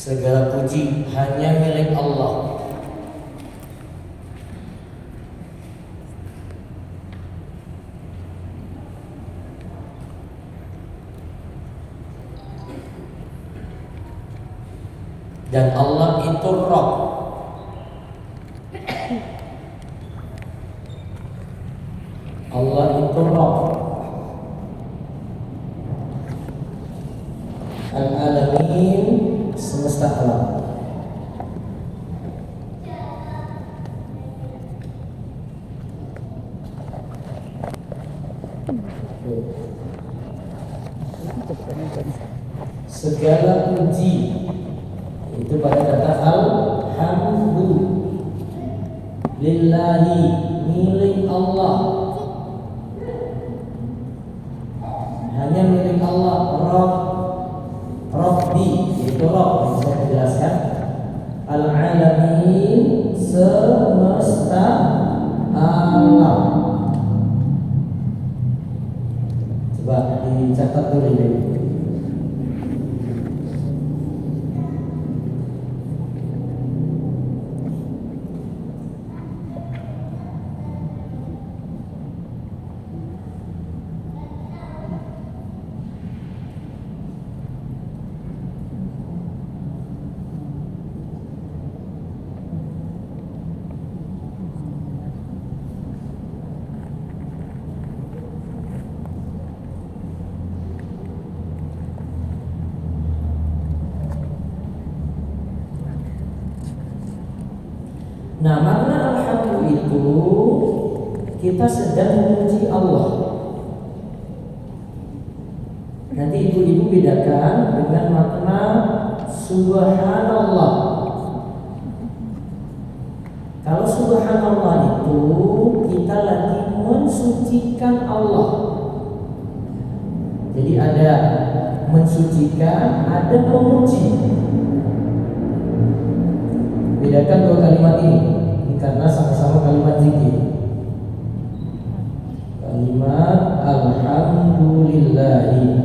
Segala puji hanya milik Allah. Dan Allah itu Rabb. Allah itu Rabb Al-Alamin, semesta alam. Segala puji itu pada kata alhamdu lillahi, milik Allah, hanya milik Allah. Rabbi itu Rabb, saya jelaskan. Al-alamin, semesta alam. Coba dicatat dulu ini. Nah, makna alhamdulillah itu kita sedang memuji Allah. Nanti ibu-ibu bedakan dengan makna subhanallah. Kalau subhanallah itu kita lagi mensucikan Allah. Jadi ada mensucikan, ada memuji. Bedakan dua kalimat ini karena sama-sama kalimat zikir. Kalimat alhamdulillahi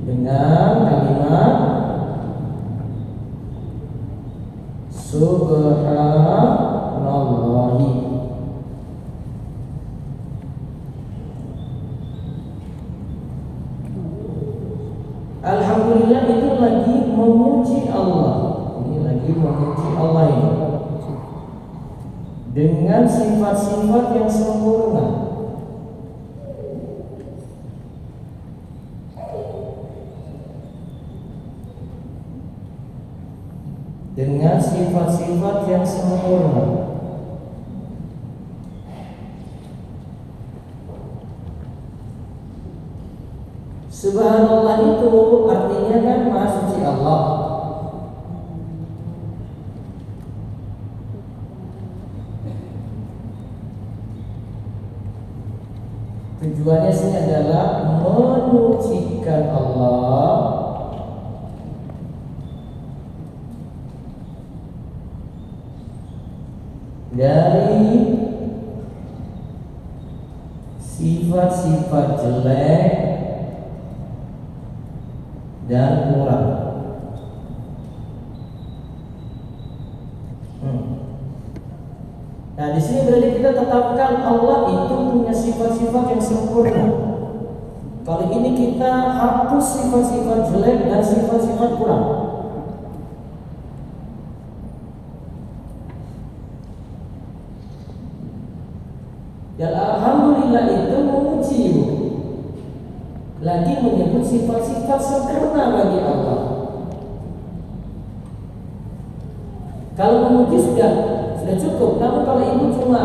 dengan kalimat subhanallahi. Alhamdulillah itu lagi memuji Allah. Ini lagi memuji Allah ini dengan sifat-sifat yang sempurna. Dengan sifat-sifat yang sempurna. Subhanallah itu artinya kan Maha Suci Allah. Tujuannya sih adalah menyucikan Allah dari sifat-sifat jelek dan kurang. Nah, di sini berarti kita tetapkan Allah itu punya sifat-sifat yang sempurna. Kali ini kita hapus sifat-sifat jelek dan sifat-sifat kurang. Dan alhamdulillah itu memuji, lagi menyebut sifat-sifat sempurna bagi Allah. Kalau memuji sudah cukup. Namun kalau ibu cuma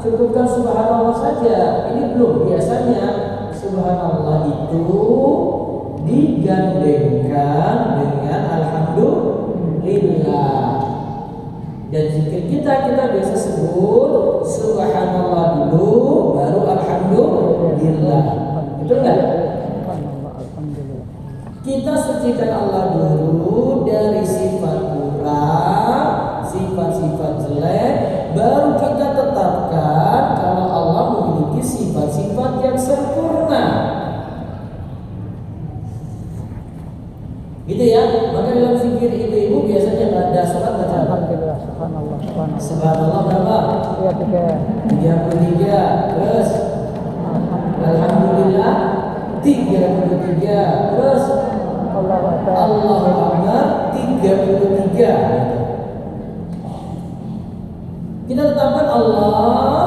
cukupkan subhanallah saja, ini belum. Biasanya subhanallah itu digandengkan dengan alhamdulillah. Dan zikir kita biasa sebut subhanallah dulu, baru alhamdulillah. Betul nggak? Kita sucikan Allah dulu dari sifat kurang, sifat-sifat jelek, baru kita tetapkan kalau Allah memiliki sifat-sifat yang sempurna. Subhanallah berapa? 33. Terus Alhamdulillah 33. Terus Allahu Akbar 33. Kita tetapkan Allah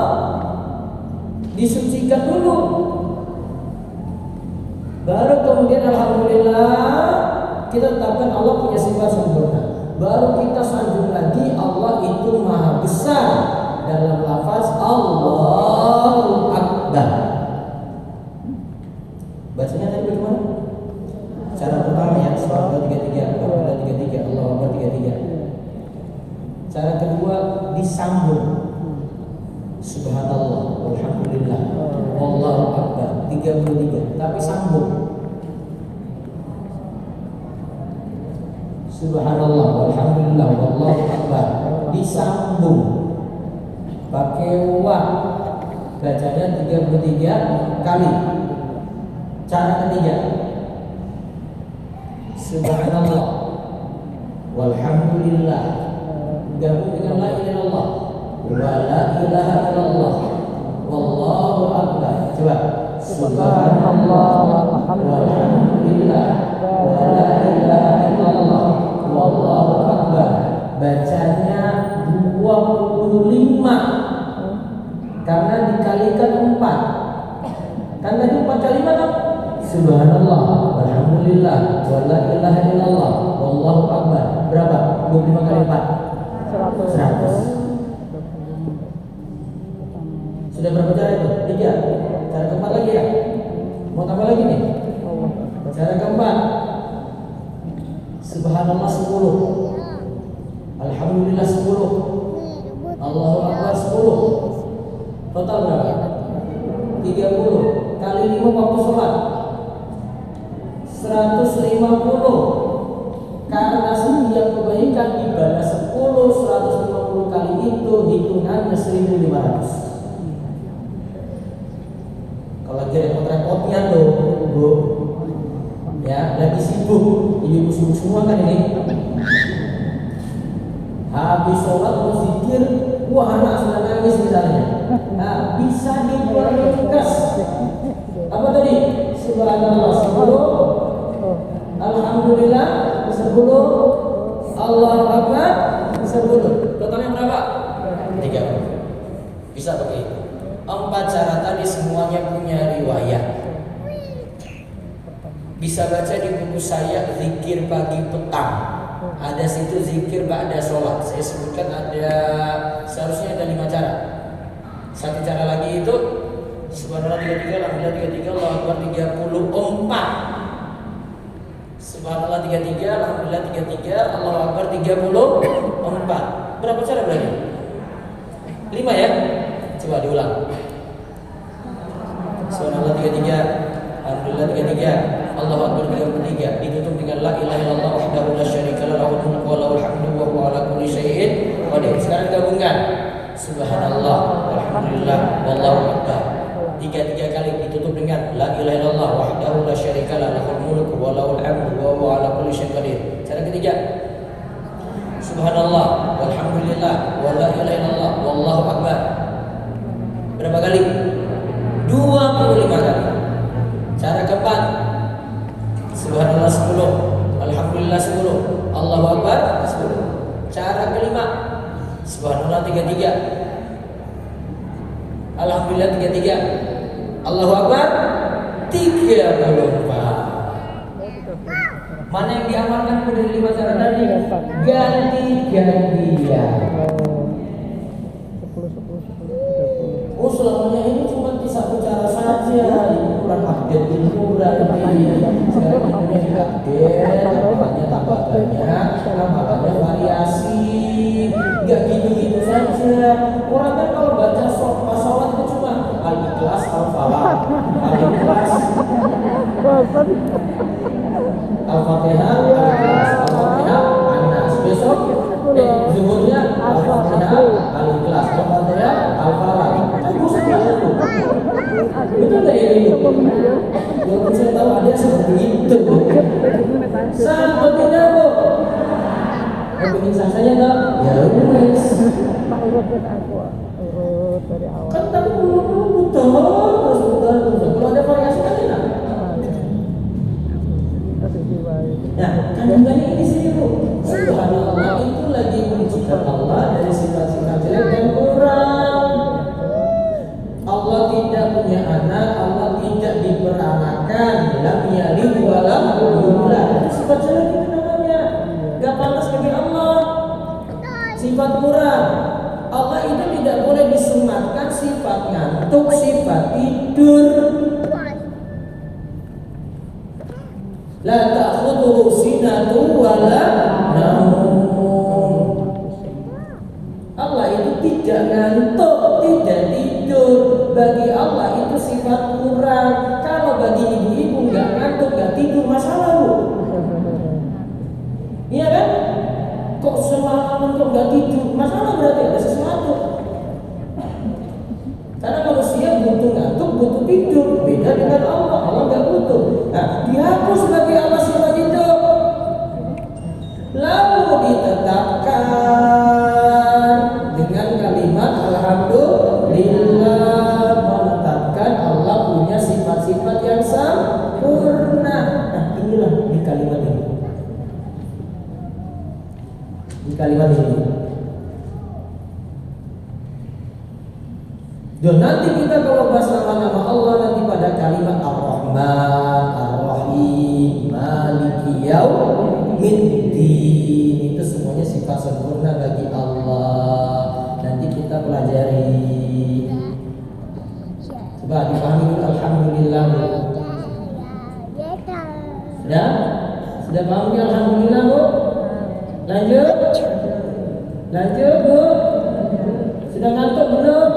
disucikan dulu, baru kemudian Alhamdulillah kita tetapkan Allah punya sifat sempurna. Baru kita sanjung lagi Allah itu maha besar dalam lafaz Allahu Akbar. Bacanya tadi bagaimana? Cara pertama ya, Subhanallah 33, Alhamdulillah 33, Allahu Akbar 33. Cara kedua disambung, Subhanallah, Alhamdulillah, Allahu Akbar 33, tapi sambung. Subhanallah, Alhamdulillah, Allahu Akbar disambung pakai wa, bacanya 33 kali. Cara ketiga, Subhanallah, walhamdulillah, gabung dengan la ilaha illallah, wa la ilaha illallah, wallahu akbar. Coba, Subhanallah, walhamdulillah, wa la ilaha illallah, wallahu akbar. Bacanya 25 karena dikalikan 4. Kan tadi 4 kali mana? Subhanallah, walhamdulillah, wa la ilaha illallah, wallahu akbar. Berapa? 25 kali 4? 100. Sudah berapa cara itu? 3. Cara keempat lagi ya? Mau tambah lagi nih? Cara keempat, Subhanallah 10, Alhamdulillah 10, Allahu akbar 10. Total berapa? 30 kali 5 waktu sholat 150. Karena setiap kebaikan ibadah 10, 150 kali itu hitungannya 1.500. Kalau lagi repot-repotnya tuh, Bu, ya lagi sibuk, ibu sibuk semua kan ini. Habis sholat mau zikir, wah anak sudah nangis misalnya. Nah, bisa diperlukas. Apa tadi? Subhanallah 10, Alhamdulillah 10, Allahu Akbar 10. Totalnya berapa? 30. Bisa pakai itu. 4 cara tadi semuanya punya riwayat. Bisa baca di buku saya zikir pagi petang. Ada situ zikir ba'da sholat. Saya sebutkan ada, seharusnya ada 5 cara. Satu cara lagi itu Subhanallah 33, Alhamdulillah 33, Allahu Akbar 34. Subhanallah 33, Alhamdulillah 33, Allahu Akbar 34. Berapa cara berarti? 5 ya? Coba diulang. Subhanallah 33, Alhamdulillah 33, Allahu Akbar 33, ditutup dengan la ilaha illallah wahdahu la syarika lahu, lahul mulku wa lahul hamdu wa huwa ala kulli syai'in qadir. Sekarang gabungkan. Subhanallah, alhamdulillah, wallahu akbar. 3 kali ditutup dengan la ilaha illallah wahdahu la syarika lahu, lahul mulku wa lahul hamdu wa huwa ala kulli syai'in qadir. Cara ketiga, Subhanallah, walhamdulillah, wa la ilaha illallah, wallahu akbar. Berapa kali? 25 kali. Cara keempat, Subhanallah 10, Alhamdulillah 10, Allahu Akbar 10. Cara kelima, Subhanallah 33, Alhamdulillah 33, Allahu Akbar 34. Mana yang diamalkan dari 5 cara tadi? Ganti-gantian. Oh, selamanya ini cuma satu cara saja. Ini kurang update, ini kurang sekarang ini diupdate, namanya tambah banyak, namanya variasi. Gak gitu-gitu saja. Orang kan kalau baca sholat itu cuma Al-Ikhlas, Al-Falaq, Al-Ikhlas, Al-Fatihah, Al-Ikhlas, Al-Fatihah, An-Nas. Besok zuhurnya Al-Fatihah, Al-Ikhlas, Al-Fatihah, Al-Falaq. Betul tak ini? Walaupun saya tahu ada seperti itu. Sepertinya kok. sah saja toh. Ya wes. Pak urutkan aku, urut dari awal. Kan tapi putar terus. Kalau ada variasi kan enak. Nah, kandungannya ini sih Bu. Subhanallah, itu lagi mencipta Allah dari sifat-sifat jelek dan kurang. Allah tidak punya anak, Allah tidak diperanakan, lam yalid wa lam yulad. Itu sifat jelek itu namanya. Gak pantas bagi Allah. Sifat kurang. Allah itu tidak boleh disematkan sifat ngantuk, sifat tidur. La ta'khudhuhu sinatun wa la naum. Allah itu tidak ngantuk, tidak tidur. Bagi Allah itu sifat kurang. Kalau bagi ibu-ibu nggak ngantuk, nggak tidur, masalah Bu. Iya kan? Kok semalaman kok nggak tidur? Masalah berarti ada sesuatu. Karena manusia butuh ngantuk, butuh tidur. Beda dengan Allah. Allah nggak butuh. Nah, dihapus bagi Allah sifat itu. Lalu ditetapkan dengan kalimat alhamdulillah, menetapkan Allah punya sifat-sifat yang sempurna. Nah, inilah di kalimat ini. Di kalimat ini. Dan nanti kita kalau bahas nama-nama Allah nanti pada kalimat Ar-Rahman, Ar-Rahim, Maliki Yaumiddin, itu semuanya sifat sempurna bagi Allah. Nanti kita pelajari. Coba dipahami dulu alhamdulillah. Sudah? Sudah paham ya alhamdulillah Bu? Lanjut? Lanjut Bu? Sudah ngantuk belum?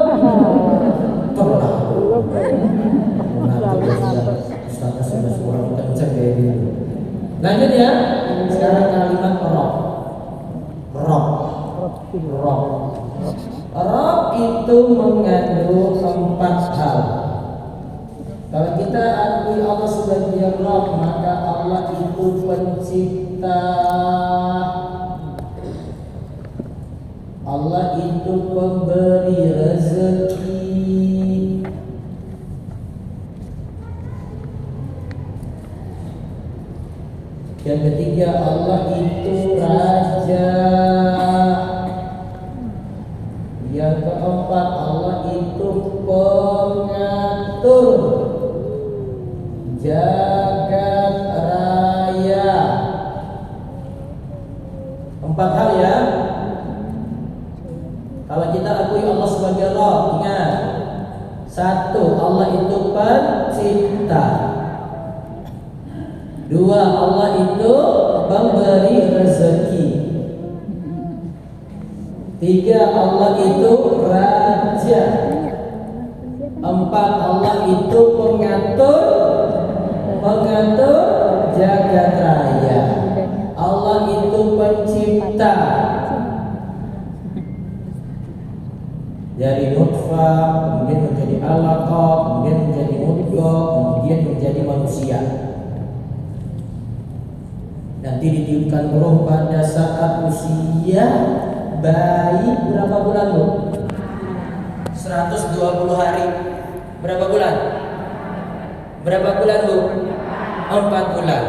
Ustaz sudah seorang kencang kayak gitu. Lanjut ya. Sekarang kalimat Rob. Rob. Rob. Rob itu mengandung 4 hal. Kalau kita akui Allah sebagai Rob, maka Allah itu pencipta. Allah itu pemberi rezeki. Yang ketiga, Allah itu raja. Yang keempat, Allah itu pengatur jagat raya. 4 hal ya. Kalau kita akui Allah sebagai Rabb, ingat. 1, Allah itu pencipta. 2, Allah itu pemberi rezeki. 3, Allah itu raja. 4, Allah itu pengatur jagat raya. Allah itu pencipta. Dari nutfah, kemudian menjadi alaqah, kemudian menjadi mudghah, kemudian menjadi manusia. Nanti ditiupkan roh pada saat usia bayi berapa bulan Bu? 120 hari. Berapa bulan? Berapa bulan Bu? 4 bulan.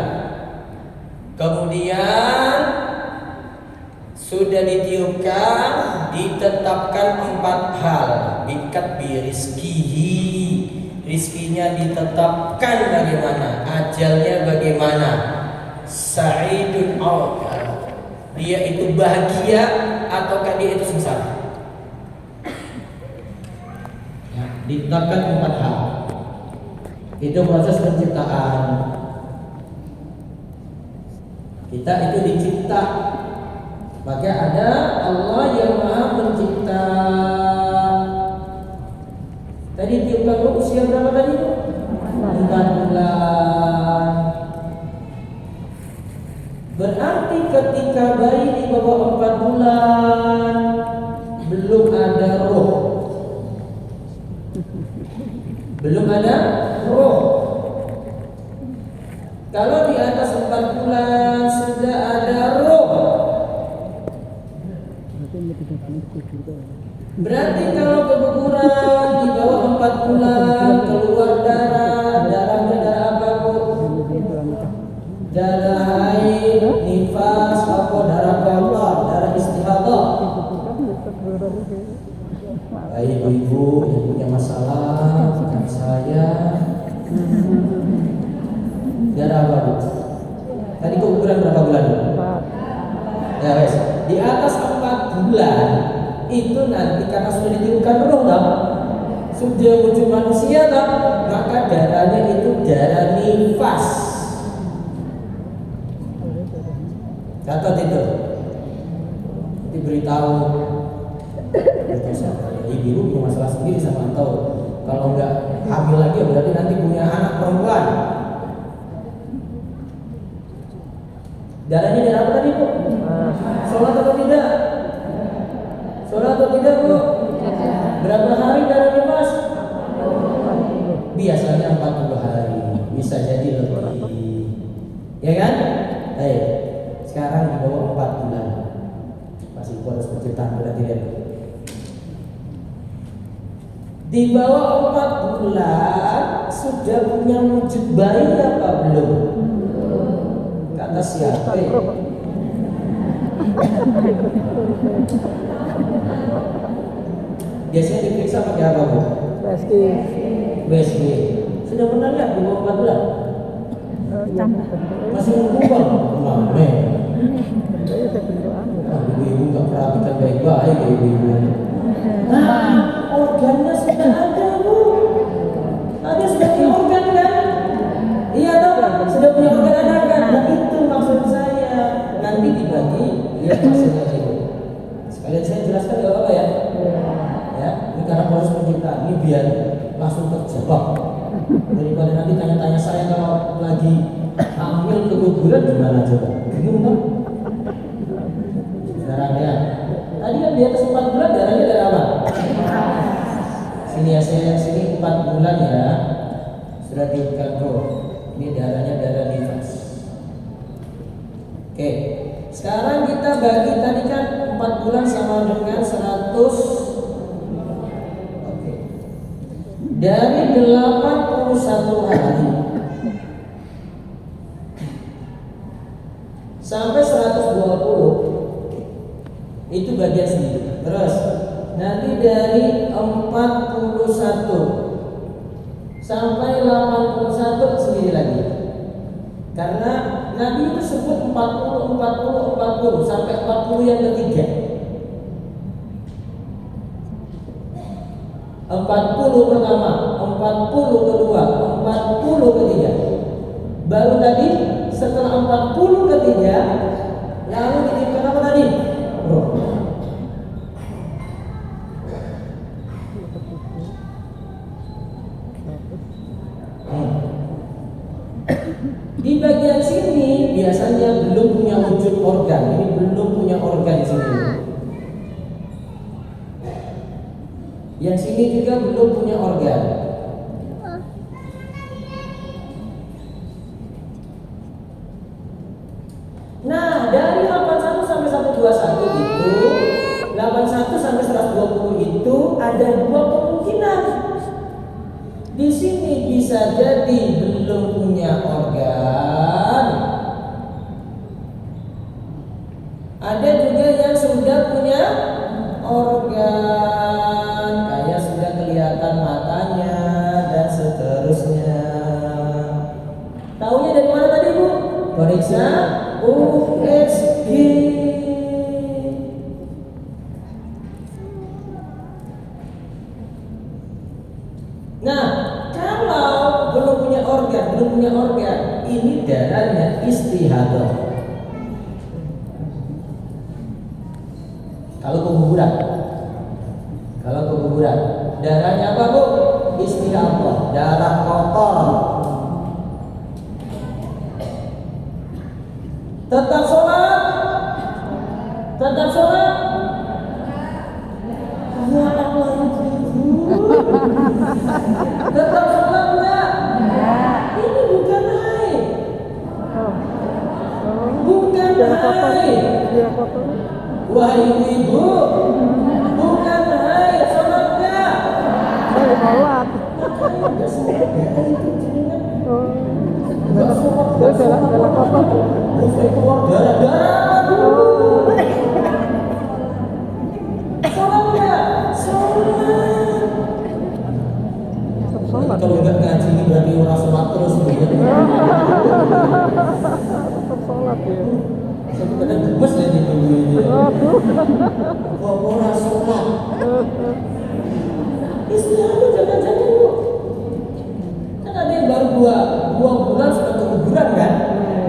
Kemudian sudah ditiupkan, ditetapkan 4 hal. Bikatbi rizkihi, rizkinya ditetapkan bagaimana, ajalnya bagaimana. Sa'idun awal, dia itu bahagia ataukah dia itu susah. Ya, ditetapkan 4 hal. Itu proses penciptaan. Kita itu dicipta. Maka ada Allah yang Maha Pencipta. Tadi tiupkan usia berapa tadi? 4 bulan. Berarti ketika bayi di bawah 4 bulan belum ada roh. Belum ada roh. Kalau di atas 4 bulan sudah ada roh, Berarti kalau keguguran di bawah 4 bulan keluar darah, darahnya darah apa bu? Darah haid, nifas, apa darah kotor, darah istihadah. Ibu-ibu yang punya masalah dengan saya, darah apa bu? Tadi keguguran berapa bulan? Ya wes, di atas 4 bulan itu nanti karena sudah ditiupkan roh tak? Sudah wujud manusia tak? Maka darahnya itu darah nifas. Catat itu. Diberitahu. Ibu punya masalah sendiri sama tahu. Kalau enggak hamil lagi berarti nanti punya anak perempuan. Darahnya darah apa tadi bu? Sholat atau tidak? Sholat atau tidak bu? Berapa hari darah nifas? Biasanya 40 hari. Bisa jadi lebih. Ya kan? Baik. Sekarang di bawah 4 bulan. Masih harus bercerita berarti ya. Di bawah 4 bulan sudah punya wujud bayi apa belum? Kata siapa? Biasanya diperiksa pakai apa bu? BSG. Sudah pernah lihat di bawah 4 bulan? Masih mengubah? Lama. Ibu-ibu nggak perhatikan baik-baik ibu-ibu. Nah, organnya sudah ada bu. Tadi sudah punya organ kan? Iya dong, sudah punya organ ada kan? Nah itu maksud saya. Nanti dibagi lihat hasilnya ibu. Sekalian saya jelaskan nggak apa-apa ya? Ya, ini karena proses penciptaan ini biar langsung terjebak. Daripada nanti tanya-tanya saya kalau lagi hamil keguguran gimana coba? Bingung kan? Sekarang ya. Tadi kan di atas 4 bulan darahnya darah apa? Sini ya, saya sini 4 bulan ya. Sudah diungkapkan roh. Ini darahnya darah nifas. Oke. Sekarang kita bagi tadi kan 4 bulan sama dengan 100. Oke. Dari 81 hari sampai 120 itu bagian sini. Terus nanti dari 41 sampai 81 sendiri lagi. Karena Nabi itu sebut 40 sampai 40 yang ketiga. 40 pertama, 40 kedua, 40 ketiga. Baru tadi setelah 40 ketiga lalu ditiupkan apa tadi? Roh. Di bagian sini biasanya belum punya wujud organ. Ini belum punya organ sini. Yang sini juga belum punya organ. Nah, dari 81 sampai 121 itu, 81 sampai 120 itu ada dua kemungkinan. Di sini bisa jadi belum punya organ. Ada juga yang sudah punya organ, kayak sudah kelihatan matanya dan seterusnya. Taunya dari mana tadi bu? Periksa USG. Nah, kalau belum punya organ, ini darahnya istihadah. Kalau keguguran, darahnya apa bu? Istihadah, darah kotor. Tetap sholat. Ya Allah ibu. Tetap sholat enggak? Ini bukan haid. Bukan haid. Wahai Wahai ibu-ibu, bukan haid, sholat enggak? Saya sholat. Enggak sholat ya, itu jenengan. Oh. Enggak sholat, Saya jalan kotor. saya keluar darah-darah. Sholat enggak? Sholat. Sholat. Kalau enggak ngaji ini berarti orang sholat terus gitu. Tetap sholat ya. Saya kadang gemes ya di dulu ini. Kok orang sholat? Istilah jangan-jangan bu. Kan ada yang baru dua bulan sudah keguguran kan?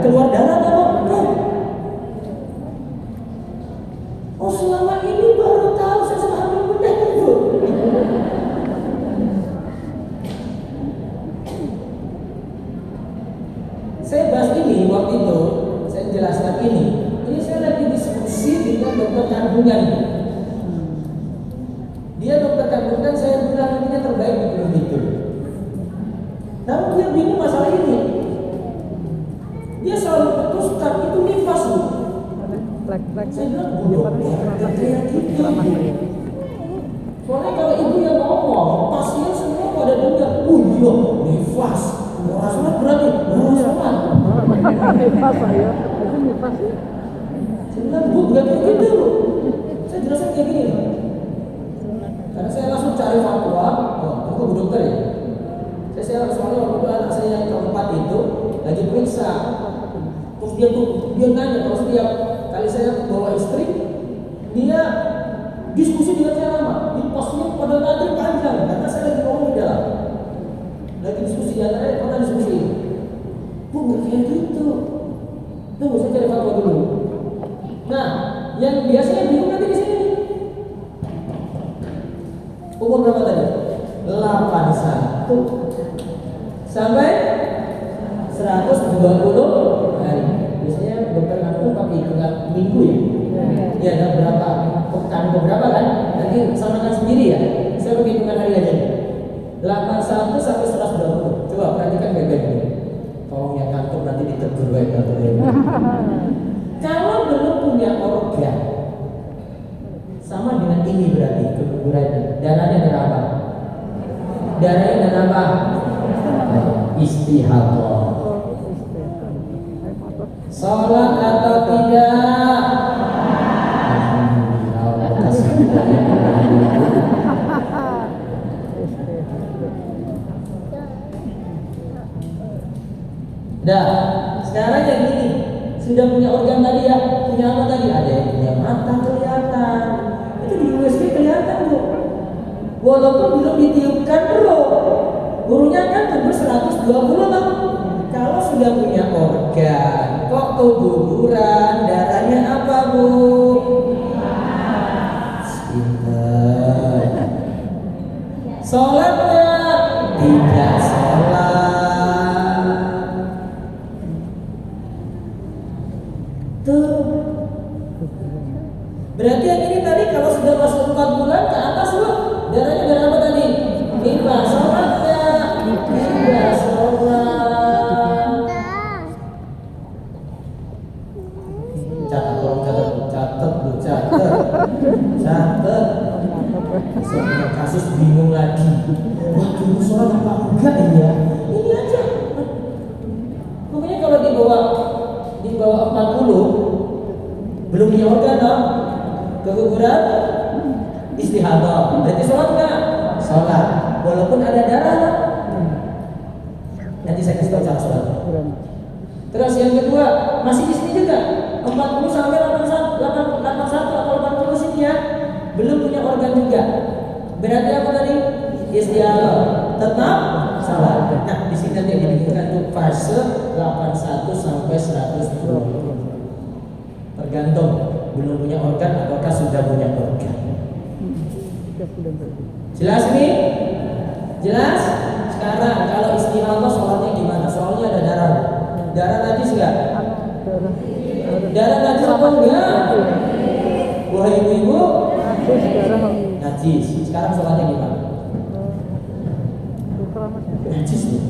Keluar darah kan? Oh selama ini baru tahu saya sudah hamil bedah bu. Saya bahas ini waktu itu, saya jelaskan ini. Ini saya lagi diskusi dengan dokter kandungan. Dia dokter kandungan, saya bilang ini terbaik di belum itu. Namun dia bingung masalah ini. Dia selalu putuskan itu nifas bu. Saya bilang bodoh, gak kayak gitu. Soalnya kalau ibu yang ngomong, pasien semua pada dengar, iya nifas. Orang sholat berarti orang sholat. Nifas saya. Itu nifas ya. Saya bilang bu, gak kayak gitu. Saya jelaskan kayak gini. Karena saya langsung cari fatwa, itu bu dokter ya. Saya soalnya waktu itu anak saya yang keempat itu lagi periksa. Terus dia nanya, kalau setiap kali saya bawa istri, dia diskusi dengan saya lama. Di posnya pada nanti panjang, karena saya lagi ngomong di dalam. Lagi diskusi di antara pernah diskusi. Bu, nggak kayak gitu. Tunggu, saya cari fatwa dulu. Nah, yang biasanya bingung nanti di sini. Umur berapa tadi? 81 sampai 120 hari. Biasanya dokter kandungan pakai hitungan minggu ya. Ya, ada berapa pekan beberapa kan? Nanti samakan sendiri ya. Saya pakai hitungan hari aja. 81 sampai 120. Coba perhatikan baik-baik ini. Tolong yang kantor nanti ditegur baik baik. Kalau belum punya organ, sama dengan ini berarti keguguran. Darahnya darah apa? Darahnya darah apa? Istihadah. Sholat atau tidak? Dah, sekarang yang ini sudah punya organ tadi ya, punya apa tadi? Ada yang punya mata kelihatan, itu di USG kelihatan bu. Walaupun belum ditiupkan gurunya kan umur 120 loh. Kalau sudah punya organ, kok keguguran, darahnya apa bu? Sholat nggak? Tidak sholat. Tuh. Berarti yang ini tadi kalau sudah masuk 4 bulan ke atas loh, darahnya darah apa tadi? Nifas. Sholat nggak? Tidak sholat. Catat, tolong catat. Soalnya kasus bingung lagi. Wah, dulu sholat apa enggak ya? Ini aja. Pokoknya kalau di bawah 40 belum punya organ dong. Keguguran istihadah. Berarti sholat enggak? Sholat. Walaupun ada darah. Nanti saya kasih tahu cara sholat. Terus yang kedua, masih di sini juga 40 sampai 81 atau 80 sini ya. Belum punya organ juga. Berarti apa tadi? Istihadah. Tetap salat. Nah, di sini nanti diberikan tuh fase 81 sampai 120. Tergantung belum punya organ ataukah sudah punya organ. Jelas nih? Jelas? Sekarang kalau istihadah sholatnya gimana? Soalnya ada darah. Darah najis enggak? Darah najis apa enggak? Wahai ibu-ibu, najis. Sekarang sholatnya gimana? Najis nih.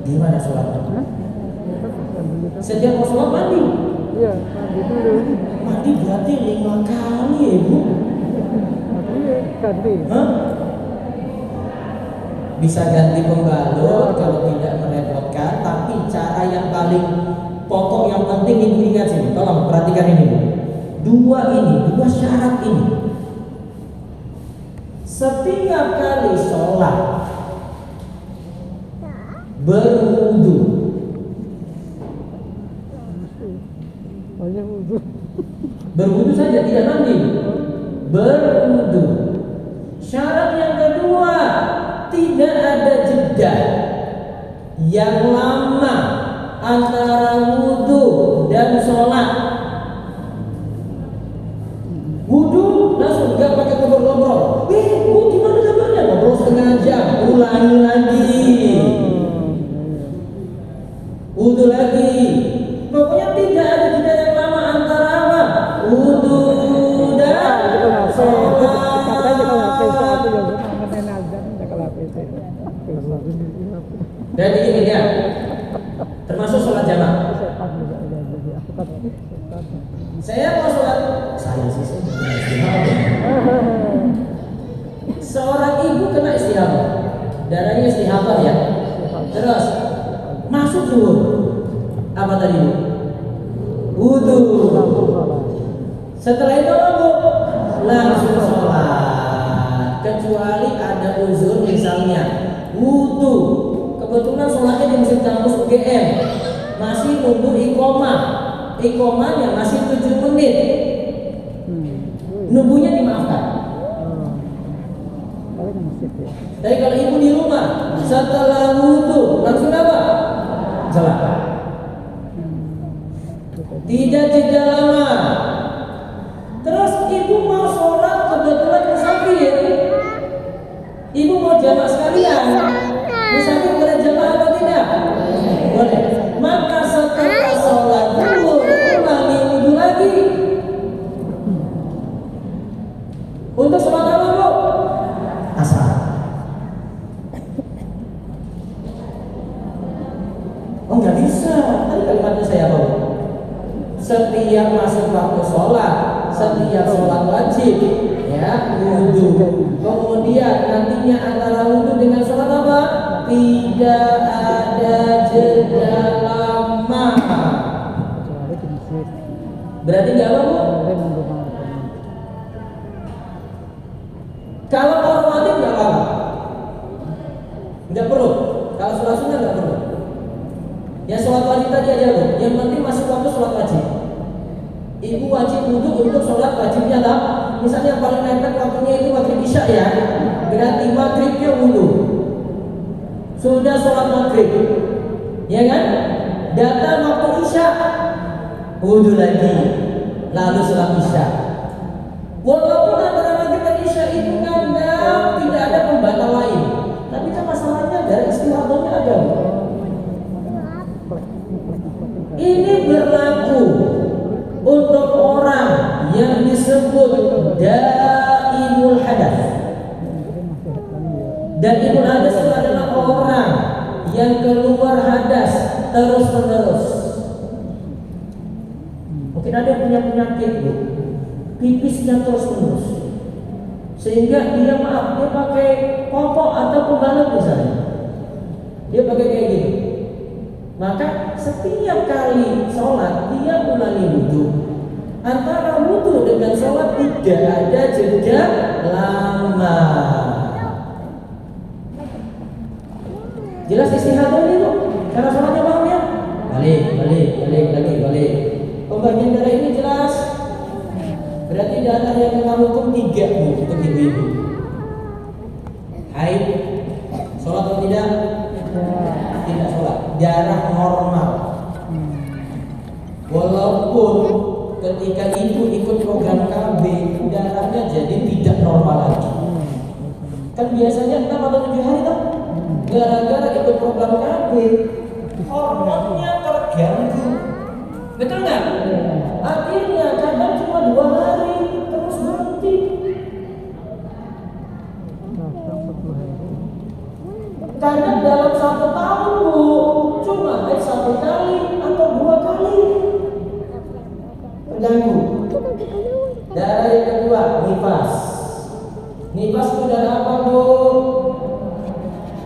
Gimana sholatnya? Setiap mau sholat mandi. Iya, mandi dulu. mandi berarti 5 kali ya Bu? Ganti. Hah? Bisa ganti pembalut kalau tidak merepotkan, tapi cara yang paling pokok yang penting Ibu ingat sini, tolong perhatikan ini Bu. Dua syarat ini. Setiap kali sholat berwudu, berwudu saja tidak mandi, berwudu. Syarat yang kedua, tidak ada jeda yang lama antara wudu dan sholat. Wudu langsung nggak pakai ngobrol-ngobrol. Bu gimana kabarnya? Ngobrol setengah jam, ulangi lagi. Wudu lagi. Pokoknya tidak ada jeda yang lama antara apa? Wudu dan sholat. Jadi ini ya, termasuk sholat jamaah. Saya mau sholat, saya seorang ibu kena istihadah, darahnya istihadah ya. Terus masuk zuhur, apa tadi Bu? Wudu. Setelah itu apa Bu? Langsung sholat. Kecuali ada uzur misalnya wudu, kebetulan sholatnya di Masjid Kampus UGM, masih nunggu iqomahnya masih 7 menit, nunggunya dimaafkan. Tapi kalau ibu di rumah setelah wudu langsung apa? Sholat. Tidak jeda lama. Terus ibu mau sholat kebetulan musafir, ibu mau jamaah sekalian. Musafir boleh jamaah atau tidak? Boleh. Maka setelah sholat zuhur ulangi wudu lagi. Untuk sholat apa Bu? Asar. Oh nggak bisa. Tadi kalimatnya saya apa Bu? Setiap masuk waktu sholat, setiap sholat wajib, ya wudu. Kemudian nantinya antara wudu dengan sholat apa? Tidak ada jeda lama. Berarti nggak apa Bu? Kalau orang wajib nggak apa? Nggak perlu. Kalau sholat sunnah nggak perlu. Ya sholat wajib tadi aja Bu. Yang penting masuk waktu sholat wajib. Ibu wajib wudu untuk sholat wajibnya lah. Misalnya paling mepet waktunya itu maghrib isya ya. Berarti maghribnya wudu. Sudah sholat maghrib, ya kan? Datang waktu isya, wudu lagi, lalu sholat isya. Walaupun antara maghrib dan isya itu kan tidak ada pembatal lain, tapi kan masalahnya dari istimewanya ada. Ini berlaku untuk orang yang disebut daimul hadas. Daimul hadas itu adalah orang yang keluar hadas terus-menerus. Mungkin ada yang punya penyakit Bu, pipisnya terus-menerus, sehingga dia pakai popok atau pembalut misalnya, dia pakai kayak gini. Maka setiap kali sholat dia ulangi wudu. Antara wudu dengan sholat tidak ada jeda lama. Jelas istihadah ini tuh, cara sholatnya paham ya? Balik. Pembagian darah ini jelas. Berarti darah yang kena hukum 3 Bu untuk ibu-ibu. Haid, sholat atau tidak? Tidak sholat. Darah normal. Walaupun ketika ibu ikut program KB, darahnya jadi tidak normal lagi. Kan biasanya 6 atau 7 hari kan? Gara-gara ikut program KB, hormonnya terganggu. Betul nggak? Akhirnya kadang cuma 2 hari terus berhenti. Kadang dalam 1 tahun Bu, cuma 1 kali atau 2 kali terganggu. Darah yang kedua, nifas. Nifas itu darah apa, Bu?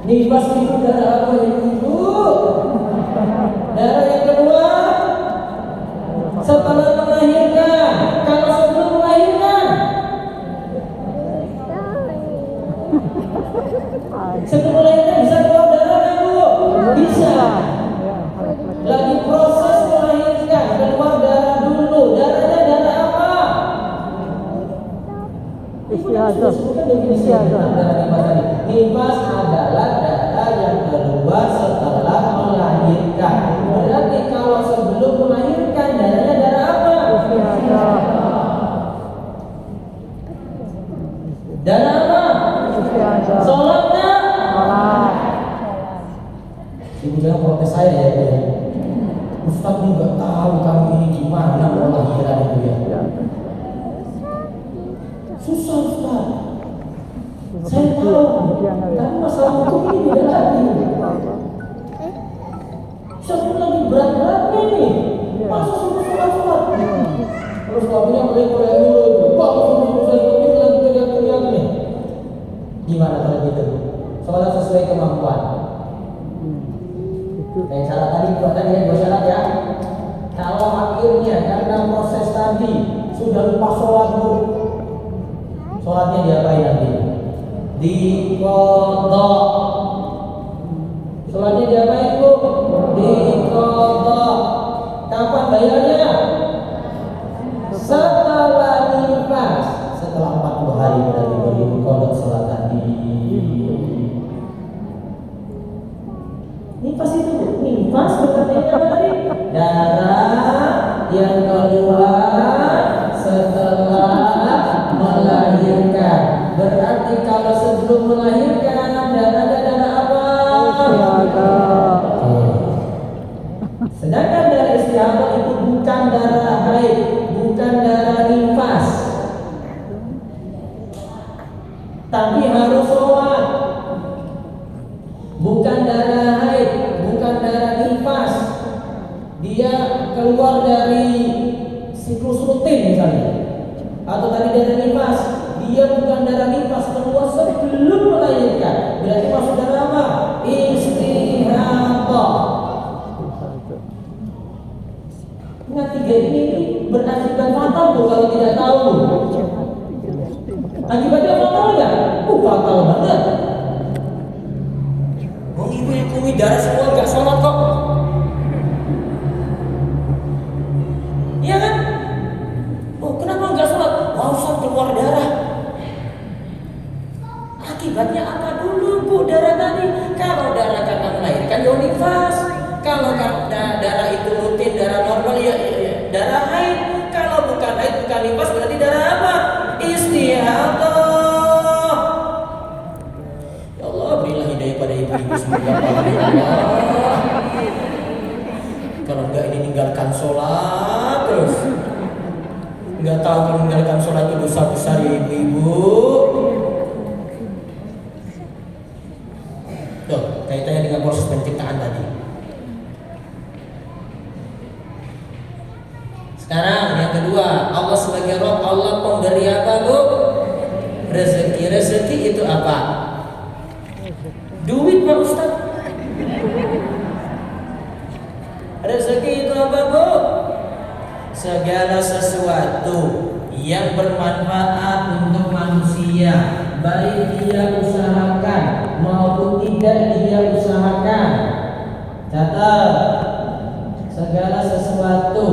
Nifas itu darah apa, Ibu? Darah yang kedua setelah melahirkan. Kalau sebelum melahirkan, sebelum melahirkan bisa keluar darah kan, Bu? Bisa. Lagi proses melahirkan keluar darah dulu. Darahnya darah apa? Istiadah. Nifas adalah darah yang keluar setelah melahirkan. Berarti kalau sebelum melahirkan darahnya darah apa? Istiadah. Darah apa? Istiadah. Sholatnya? Sholat. Ibu jangan protes saya ya, Bu. Ustaz juga tahu kamu ini gimana melahiran itu ya. Susah Ustaz. Saya tahu. Tapi masalah hukum ini beda lagi. Ustaz ini lagi berat-beratnya nih. Masa suruh sholat. Terus suaminya mulai dulu. Pak, saya ini lagi teriak-teriak nih. Gimana kalau gitu? Sholat sesuai kemampuan. Yang syarat tadi buat tadi ya, 2 syarat ya. Kalau akhirnya karena proses tadi sudah lupa sholat, Bu, sholatnya diapain nanti? Diqadha. Sholatnya diapain, Bu? Diqadha. Kapan bayarnya? Setelah nifas. Setelah 40 hari berarti diqadha sholat tadi. Nifas itu, nifas berarti apa tadi? Darah yang keluar setelah melahirkan. Berarti kalau sebelum melahirkan darahnya darah apa? Istiadah. Sedangkan darah istihadah itu bukan darah haid, bukan darah nifas, tapi harus sholat. Bukan darah haid, bukan darah nifas. Dia keluar dari siklus rutin misalnya. Atau tadi darah nifas, dia bukan darah nifas, keluar sebelum melahirkan. Berarti masuk darah apa? Istihadah. Ingat 3 ini berakibat fatal, Bu, kalau tidak tahu. Akibatnya fatal enggak? Fatal banget. Ibu yang kumis darah semua nggak sholat kok, iya kan? Oh, kenapa nggak sholat? Ustaz keluar darah. Akibatnya apa dulu, Bu? Darah tadi. Kalau darah karena melahirkan ya nifas. Kalau darah itu rutin, darah normal ya darah haid. Kalau bukan haid, bukan nifas, berarti darah apa? Istihadah. Pada ibu-ibu semoga Allah. Kalau enggak ini meninggalkan sholat terus. Enggak tahu kalau meninggalkan sholat itu dosa besar ya ibu-ibu. Tuh, kaitannya dengan proses penciptaan tadi. Sekarang yang kedua, Allah sebagai Rabb, Allah pemberi apa, Bu? Rezeki. Rezeki itu apa? Duit, Pak Ustaz. Rezeki itu apa, Bu? Segala sesuatu yang bermanfaat untuk manusia, baik dia usahakan maupun tidak dia usahakan. Catat, segala sesuatu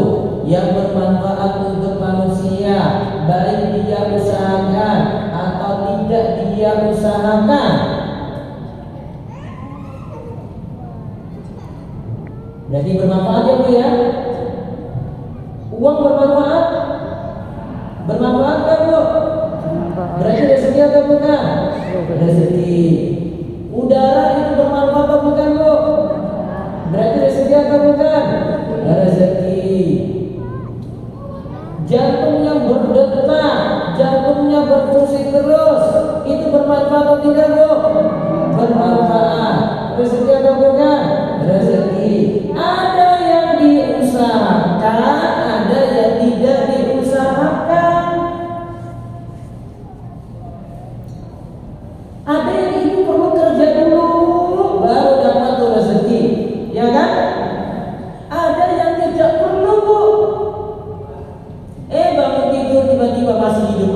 yang bermanfaat untuk manusia, baik dia usahakan atau tidak dia usahakan. Jadi bermanfaat ya, Bu ya? Uang bermanfaat? Bermanfaat kan, Bu? Berarti rezeki atau bukan? Rezeki. Udara itu bermanfaat atau bukan, Bu? Berarti rezeki atau bukan? Rezeki. Jantung yang berdetak, jantungnya berfungsi terus, itu bermanfaat atau tidak, Bu? Bermanfaat. Rezeki atau bukan? Rezeki. Ada yang diusahakan, ada yang tidak diusahakan.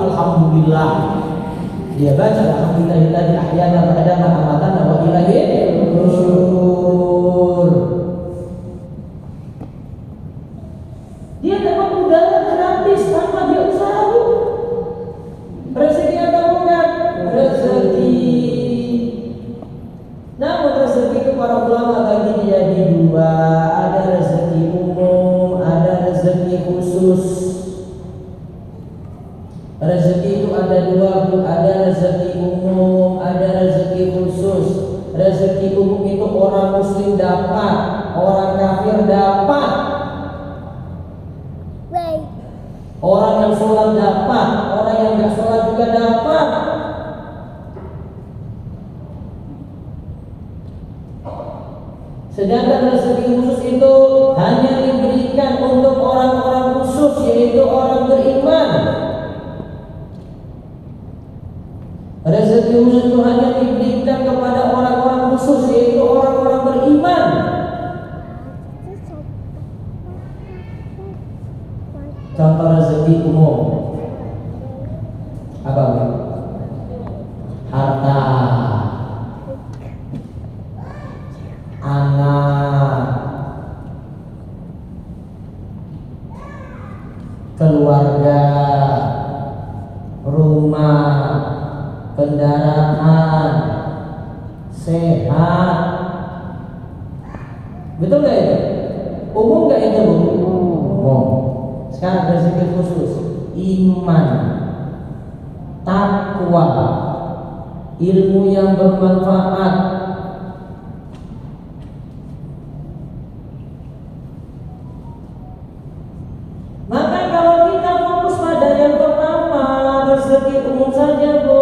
alhamdulillah. Dia baca alhamdulillahilladzi ahyana ba'da ma amatana wa ilaihi nusyur. Dia dapat udara gratis tanpa dia usaha. Rezeki atau bukan? Rezeki. Namun rezeki itu para ulama bagi menjadi dua. Ada rezeki umum, ada rezeki khusus. Rezeki itu ada dua, ada rezeki umum, ada rezeki khusus. Rezeki umum itu orang muslim dapat, orang kafir dapat. Orang yang sholat dapat, orang yang nggak sholat juga dapat. Sedangkan rezeki khusus itu hanya diberikan untuk orang-orang khusus, yaitu orang beriman. Rezeki khusus itu hanya diberikan kepada orang-orang khusus, yaitu orang-orang beriman. Contoh rezeki umum apa? Harta, anak, keluarga, rumah, kendaraan, sehat. Betul nggak itu? Umum nggak itu? Umum. Sekarang rezeki khusus, iman, takwa, ilmu yang bermanfaat. Maka kalau kita fokus pada yang pertama, rezeki umum saja, Bu.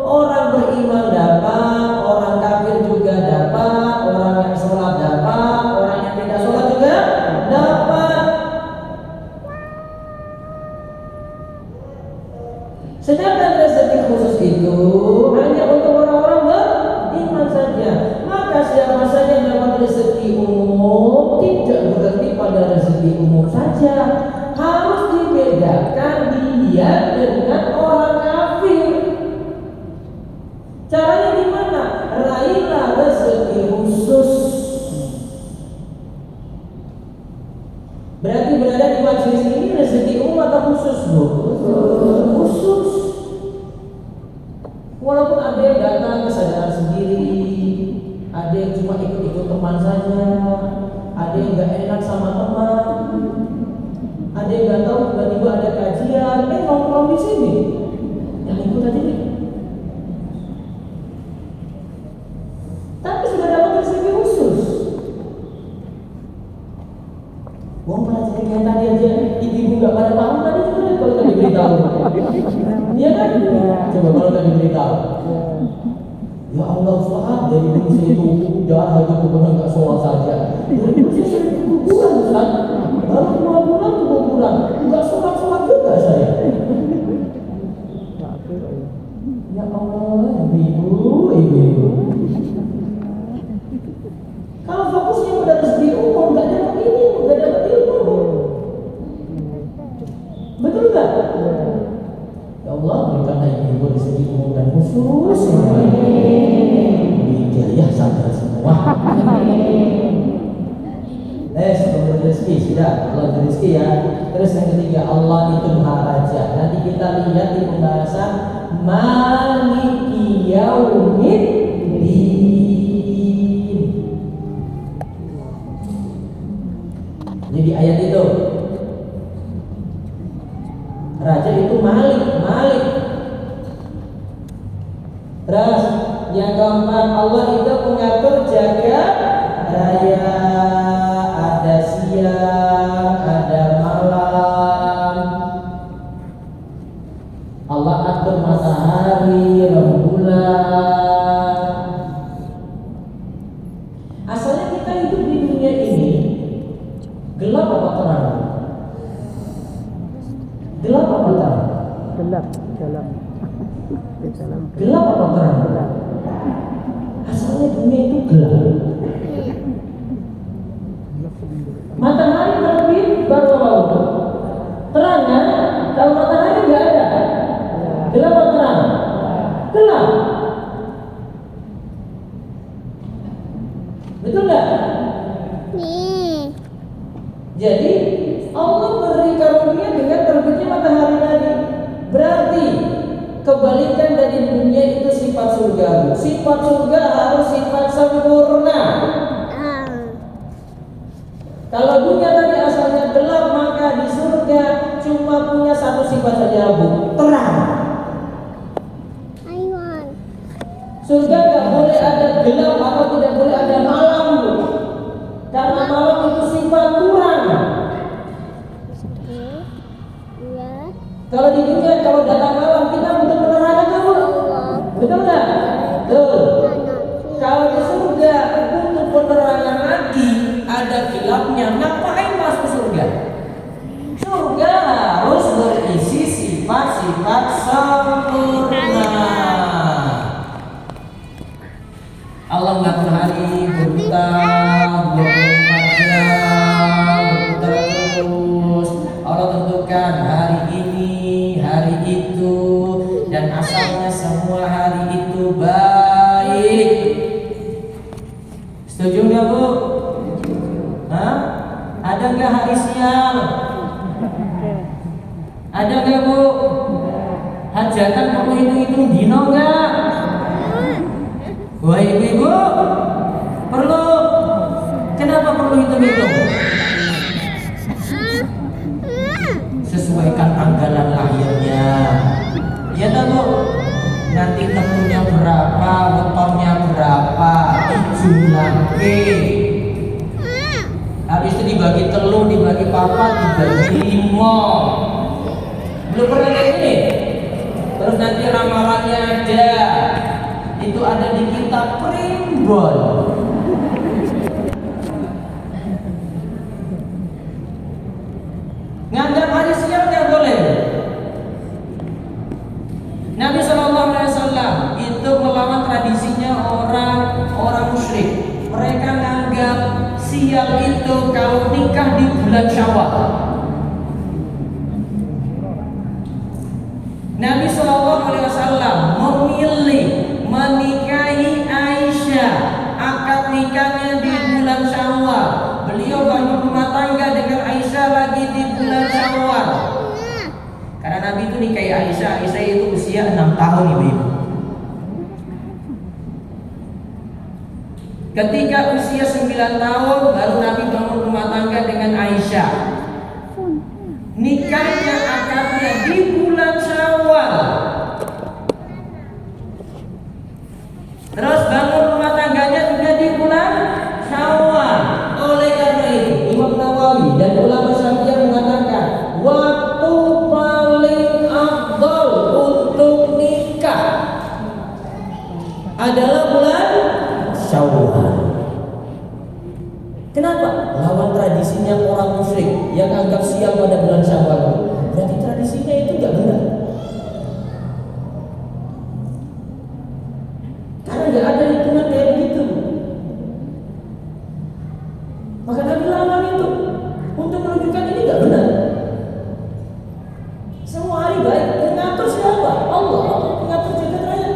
Orang beriman dapat, orang kafir juga dapat, orang yang sholat dapat, orang yang tidak sholat juga dapat. Sedangkan rezeki khusus itu hanya untuk orang-orang beriman saja. Maka siapa saja yang dapat rezeki umum tidak berhenti pada rezeki umum saja, harus dibedakan dia dengan orang kafir. Caranya gimana? Raihlah rezeki khusus. Berarti berada di majelis ini rezeki umum atau khusus, Bu? Khusus. Walaupun ada yang datang kesadaran sendiri, ada yang cuma ikut-ikut teman saja, ada yang gak enak sama teman, ada yang gak tahu tiba-tiba ada kajian, nongkrong di sini, yang ikut aja nih. Tapi sudah dapat rezeki khusus. Wong malah jadi kayak tadi aja, ibu-ibu gak pada paham tadi sebenarnya kalau tadi beritahu. Iya kan? Coba kalau tadi beritahu. Ya Allah Ustaz, dari dulu saya itu udah aja bukan nggak sholat saja. Dari dulu saya sering kuburan Ustaz, baru 2 bulan kuburan, nggak sholat juga saya. Ya Allah, ibu. Kalau fokusnya pada rezeki umum, nggak dapat ini, nggak dapat ilmu. Betul nggak? Ya Allah, berikanlah ibu rezeki umum dan khusus. Hidayah sadar semua. Sebelum rezeki sudah, Allah beri rezeki ya. Terus yang ketiga, Allah itu Maha Raja. Nanti kita lihat di pembahasan Maliki Yaumiddin. Jadi ayat itu Raja itu Malik. Terus yang keempat, Allah itu mengatur jaga raya, ada siang, ada malam. Allah atur matahari, rembulan. Asalnya kita hidup di dunia ini gelap apa terang? Gelap apa terang? Gelap. Gelap apa terang? Asalnya dunia itu gelap. Matahari terbit baru laut. Terangnya kalau matahari nggak ada, Gelap atau terang? Gelap. Betul nggak? Jadi Allah beri karunia dengan terbitnya matahari tadi. Berarti kebalikan dari dunia itu sifat surga. Sifat surga harus sifat sempurna. Kalau dunia tadi asalnya gelap, maka di surga cuma punya satu sifat saja, Bu, terang. Surga nggak boleh ada gelap atau tidak boleh ada malam, Bu. Karena malam itu sifat kurang. Kalau di dunia kalau datang malam kita butuh penerangan kan, Bu? Betul nggak? Betul. Kalau di surga butuh penerangan lagi, ada gelapnya. Ngapain masuk surga? Surga harus berisi sifat-sifat sempurna. Allah mengatur hari berputar 24 jam, berputar terus. Allah tentukan hari ini, hari itu, dan asalnya semua hari itu baik. Setuju nggak, Bu? Hah? Ada nggak hari siang? Ada nggak, Bu? Hajatan kamu hitung-hitung dino nggak? Wah, ibu-ibu perlu. Kenapa perlu hitung-hitung? Sesuaikan tanggalan lahirnya. Ya dah, Bu. Nanti temunya berapa, wetonnya berapa, dijumlahke. Habis itu dibagi telur, dibagi papat, dibagi 5. Belum pernah kayak gini. Terus nanti ramalannya ada. Itu ada di kitab primbon. Nganggap hari siang nggak boleh. Nabi SAW itu melawan tradisinya orang musyrik. Mereka nganggap siang itu kalau nikah di bulan Syawal. Nabi SAW memilih menikahi Aisyah, akad nikahnya di bulan Syawal. Beliau bangun rumah tangga dengan Aisyah lagi di bulan Syawal. Karena Nabi itu nikahi Aisyah itu usia 6 tahun, ibu-ibu. Ketika usia 9 tahun baru Nabi bangun rumah tangga dengan Aisyah. Nikahnya akadnya di bulan Syawal. Terus bangun rumah tangganya juga di bulan Syawal. Oleh karena itu Imam Nawawi dan ulama Syafi'iyah mengatakan waktu paling afdal untuk nikah adalah bulan Syawal. Kenapa? Lawan tradisinya orang musyrik yang anggap siang pada bulan Syawal. Berarti tradisinya itu gak benar. Karena gak ada hitungan kayak begitu. Maka Nabi lawan itu untuk menunjukkan ini gak benar. Semua hari baik. Mengatur siapa? Allah. Mengatur jagat raya.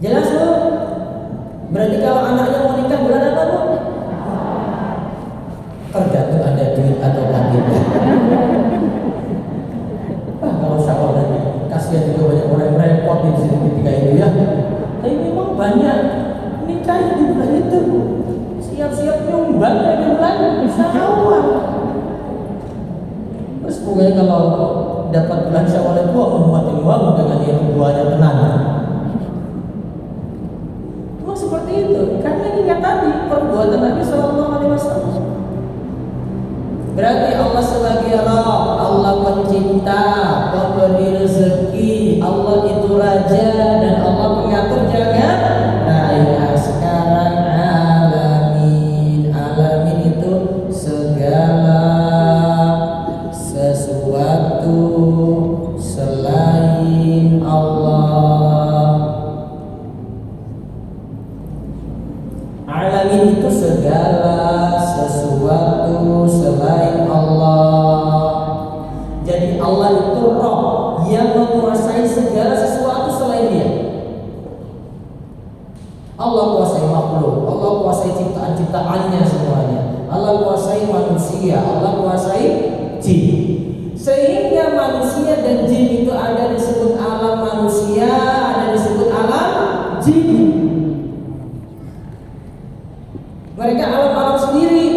Jelas, Bu? Berarti kalau anaknya mau nikah bulan apa, Bu? Tergantung ada duit atau tidak. Kalau Syawal nanti kasihan juga banyak orang yang repot di sini ketika itu ya. Tapi memang banyak nikah di bulan itu. Siap-siap nyumbang di bulan Syawal. Terus pokoknya kalau dapat bulan Syawal itu makin uang dengan yang buahnya tenang. Seperti itu, karena ingat tadi perbuatan Nabi SAW. Berarti Allah sebagai Rabb, Allah pencipta, pemberi rezeki, Allah itu raja dan Allah mengatur jagat raya. Sekarang alamin, alamin itu segala sesuatu selain Allah. Alamin itu segala sesuatu selain Allah. Sehingga manusia dan jin itu ada disebut alam manusia, ada disebut alam jin. Mereka alam-alam sendiri.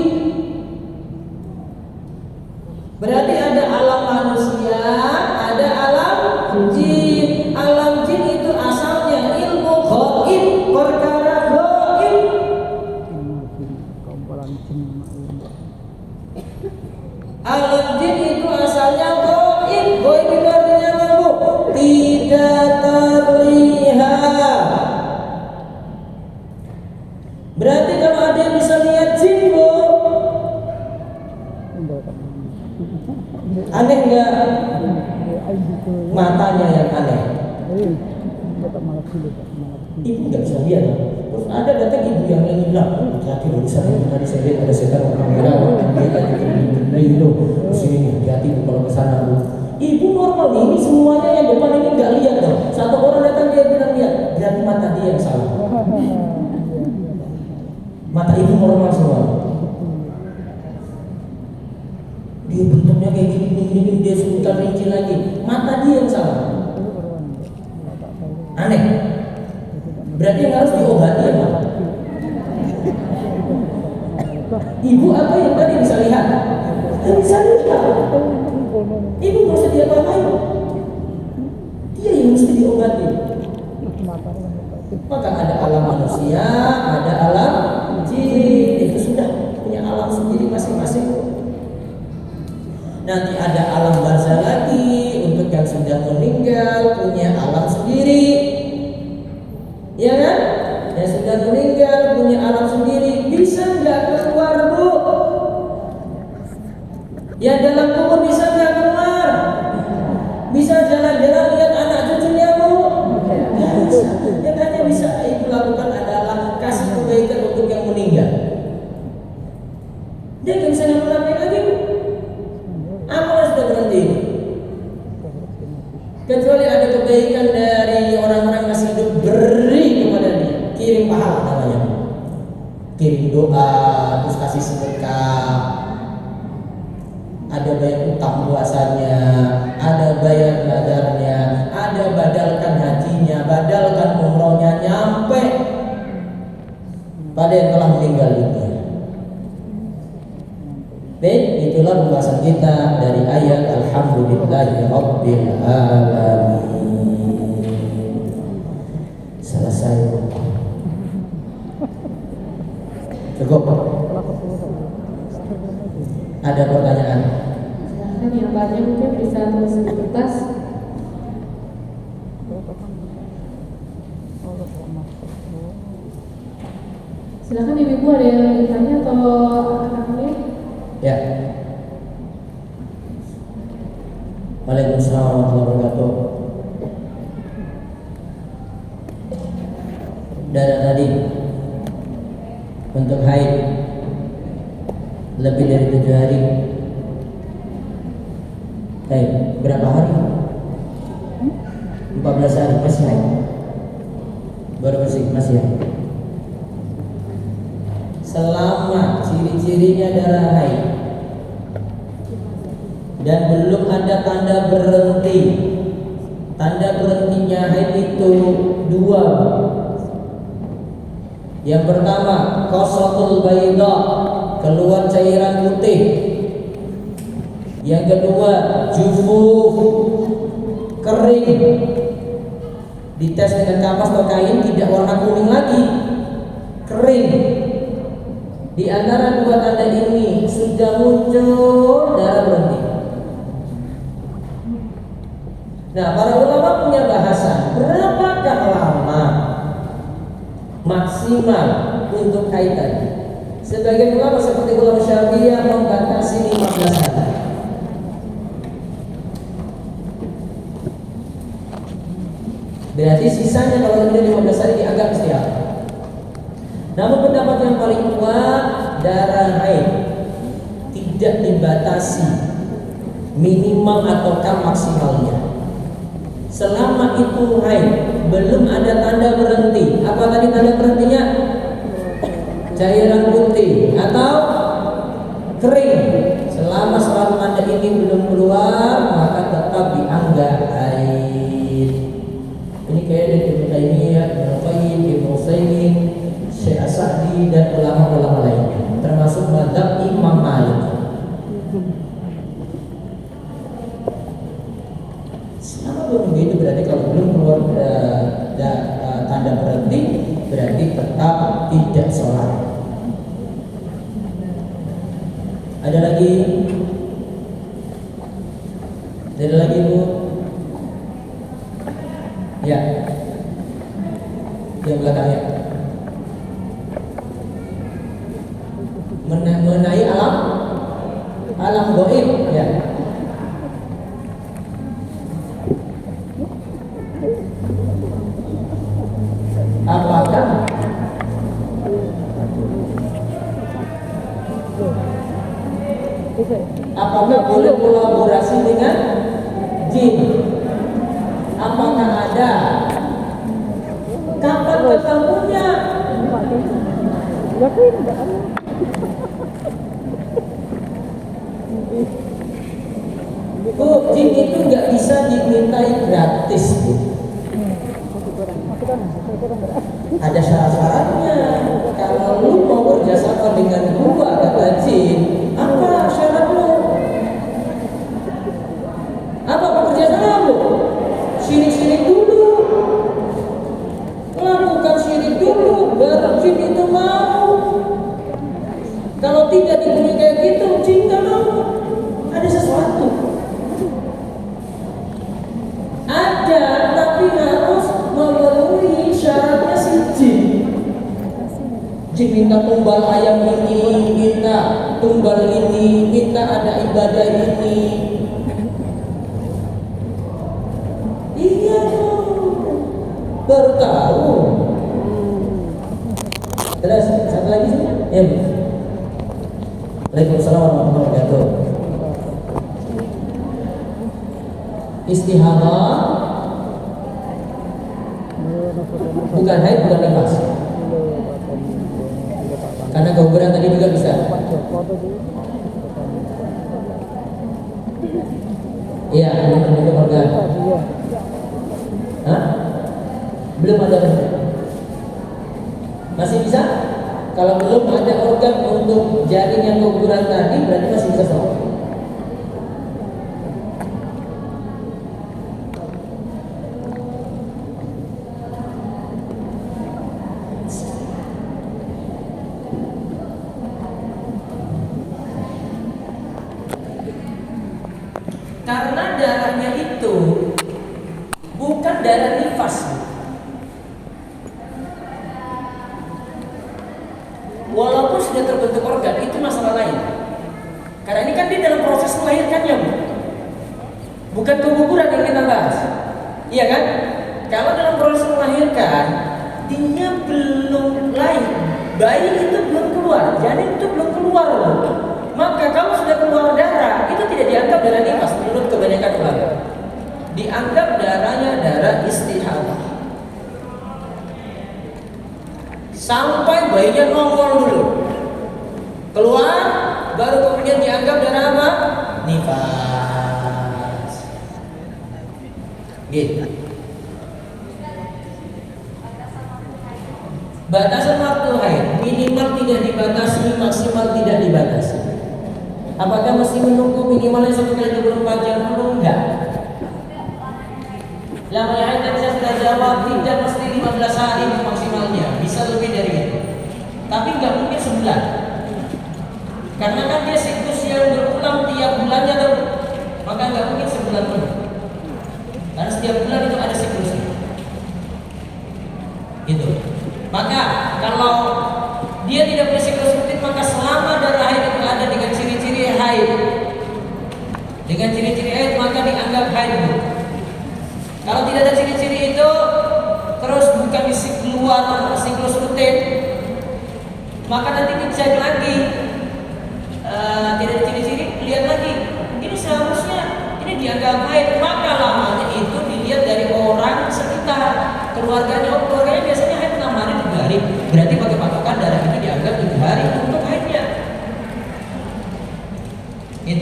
Berarti ada alam manusia, ada alam jin. Alam jin itu asalnya ilmu gaib, perkara gaib. Alam jin itu asalnya gaib. Gaib itu artinya apa, Bu? Tidak terlihat. Berarti kalau ada yang bisa lihat jin, Bu, aneh nggak? Matanya yang aneh. Ibu nggak bisa lihat. Terus ada datang ibu yang lain bilang, hati-hati loh, di sana tadi saya lihat ada setan orang merah, dia tadi gede loh. Terus ini hati-hati Bu kalau ke sana, Bu. Ibu normal nih, ini semuanya yang depan ini nggak lihat dong. Satu orang datang dia bilang lihat, berarti mata dia yang salah. Mata ibu normal semua. Dia bentuknya kayak gini, dia sebutkan rinci lagi. Mata dia yang salah. Aneh. Berarti yang harus diobati ya, Pak? Ibu apa yang tadi bisa lihat? Dia bisa lihat. Ibu nggak usah diapa-apain. Dia yang mesti diobati. Maka ada alam manusia, ada alam jin. Itu sudah punya alam sendiri masing-masing. Nanti ada alam barzah lagi untuk yang sudah meninggal, punya alam sendiri, ya kan? Yang sudah meninggal punya alam sendiri, bisa nggak keluar, Bu? Yang dalam kubur bisa nggak keluar? Bisa jalan-jalan lihat anak cucunya, Bu? Bisa. Yang hanya bisa ibu lakukan adalah kasih kebaikan untuk yang meninggal. Dia nggak bisa ngapain lagi, Bu. Amal sudah berhenti. Kecuali ada kebaikan dari orang-orang yang masih hidup, beri kepada dia, kirim pahala namanya, kirim doa, terus kasih sedekah, ada bayar utang puasanya, ada bayar nadarnya, ada badalkan hajinya, badalkan umrohnya, nyampe pada yang telah meninggal dunia. Baik, itulah pembahasan kita dari ayat Alhamdulillahi Rabbil Alamin. Selesai. Cukup. Ada pertanyaan? Silahkan yang banyak mungkin bisa tulis di kertas. Silahkan ibu-ibu, ada yang ditanya atau anak-anaknya? Ya. Waalaikumsalam warahmatullahi wabarakatuh. Darah tadi untuk haid lebih dari 7 hari. Baik, berapa hari? 14 hari masih haid. Baru bersih masih haid. Selama ciri-cirinya darah haid dan belum ada tanda berhenti. Tanda berhentinya haid itu 2. Yang pertama, qasatul bayda, keluar cairan putih. Yang kedua, jufuf, kering. Dites dengan kapas atau kain, tidak warna kuning lagi, kering. Di antara 2 tanda ini sudah muncul darah berhenti. Nah, para ulama punya bahasan, berapakah lama maksimal untuk haid tadi? Sebagian ulama seperti ulama Syafi'iyah membatasi 15 hari. Berarti sisanya kalau lebih dari 15 hari dianggap istiadat. Namun pendapat yang paling kuat, darah haid tidak dibatasi minimal ataukah maksimalnya. Selama itu haid belum ada tanda berhenti. Apa tadi tanda berhentinya? Cairan putih atau kering. Selama Anda ini belum keluar, maka tetap dianggap haid. Ini kayak dari Ibnu Taimiyah, Ibnu Qayyim, Ibnu Utsaimin, Syekh As-Sa'di dan ulama-ulama lainnya, termasuk mazhab Imam Malik. Selama belum begitu berarti kalau belum keluar tanda berhenti, berarti tetap tidak sholat. Ada lagi? Ada lagi Bu? Ya, yang belakangnya. Mengenai alam gaib, ya. Apakah boleh kolaborasi dengan jin? Apakah ada? Kapan ketemunya? Bu, jin itu nggak bisa dimintai gratis, Bu. Ada syarat-syaratnya. Kalau lu mau kerjasama dengan gua, kata jin, apa syarat lu? Apa pekerjaan lu? Syirik-syirik dulu, lakukan syirik dulu, baru jin itu mau. Kalau tidak diberi kayak gitu, jin nggak mau. Ada sesuatu. Ada, tapi harus memenuhi syaratnya si jin. Jin minta tumbal ayam ini, minta tumbal ini, minta ada ibadah ini. Iya dong, baru tahu. Terus satu lagi sih, ya. Waalaikumsalam warahmatullahi wabarakatuh. Istihadah bukan haid, bukan nifas. Karena keguguran tadi juga bisa. Iya, belum terbentuk organ. Hah? Belum ada. Masih bisa? Kalau belum ada organ untuk jaring yang keguguran tadi, berarti masih bisa sholat. Karena darahnya itu bukan darah nifas. Walaupun sudah terbentuk organ, itu masalah lain. Karena ini kan dia dalam proses melahirkannya, bukan keguguran yang kita bahas. Iya kan? Kalau dalam proses melahirkan, dia belum lahir, bayi itu belum keluar, janin itu belum keluar. Maka kalau sudah keluar darah, itu tidak dianggap darah nifas menurut kebanyakan ulama. Dianggap darahnya darah istihadah. Sampai bayinya nongol dulu, keluar, baru kemudian dianggap darah apa? Nifas. Gitu. Batasan waktu haid minimal tidak dibatasi, maksimal tidak dibatasi. Apakah mesti menunggu minimalnya 1 kali 24 jam dulu? Enggak. Yang haid tadi saya sudah jawab, tidak mesti 15 hari maksimalnya, bisa lebih dari itu. Tapi nggak mungkin sebulan. Karena kan dia siklus yang berulang tiap bulannya tuh, maka nggak mungkin sebulan penuh. Karena setiap bulan itu ada siklusnya. Gitu. Maka kalau dia tidak punya siklus rutin, maka selama darah haid itu ada dengan ciri-ciri haid, dengan ciri-ciri haid, maka dianggap haid. Kalau tidak ada ciri-ciri itu, terus bukan keluar siklus rutin, maka nanti dicek lagi, tidak ada ciri-ciri, lihat lagi, ini seharusnya ini dianggap haid. Maka lamanya itu dilihat dari orang sekitar, keluarganya. Keluarganya biasanya haid 6 hari 7 hari, berarti pakai patokan darah itu dianggap 7 hari untuk haidnya. Itu